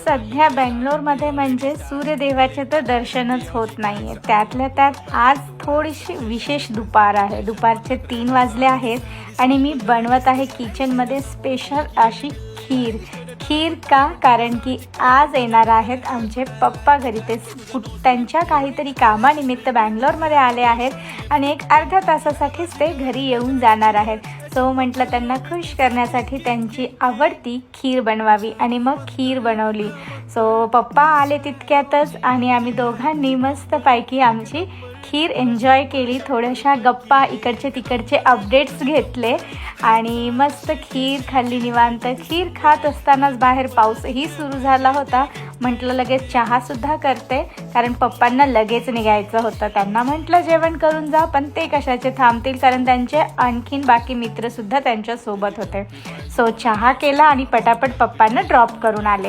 सध्या बेंगलोरमध्ये म्हणजे सूर्यदेवाचे तर दर्शनच होत नाही आहे. त्यातल्या त्यात आज थोडीशी विशेष दुपार आहे. दुपारचे 3 वाजले आहेत आणि मी बनवत आहे किचनमध्ये स्पेशल अशी खीर. खीर का? कारण की आज येणार आहेत आमचे पप्पा घरी. ते त्यांच्या काहीतरी कामानिमित्त बँगलोरमध्ये आले आहेत आणि एक अर्ध्या तासासाठीच ते घरी येऊन जाणार आहेत. सो म्हटलं त्यांना खुश करण्यासाठी त्यांची आवडती खीर बनवावी आणि मग खीर बनवली. सो पप्पा आले तितक्यातच आणि आम्ही दोघांनी मस्तपैकी आमची खीर एन्जॉय केली. थोड्याशा गप्पा, इकडचे तिकडचे अपडेट्स घेतले आणि मस्त खीर खाल्ली निवांत. खीर खात असतानाच बाहेर पाऊसही सुरू झाला होता. म्हटलं लगेच चहासुद्धा करते, कारण पप्पांना लगेच निघायचं होतं. त्यांना म्हटलं जेवण करून जा, पण ते कशाचे थांबतील, कारण त्यांचे आणखीन बाकी मित्रसुद्धा त्यांच्यासोबत होते. सो चहा केला आणि पटापट पप्पांना ड्रॉप करून आले.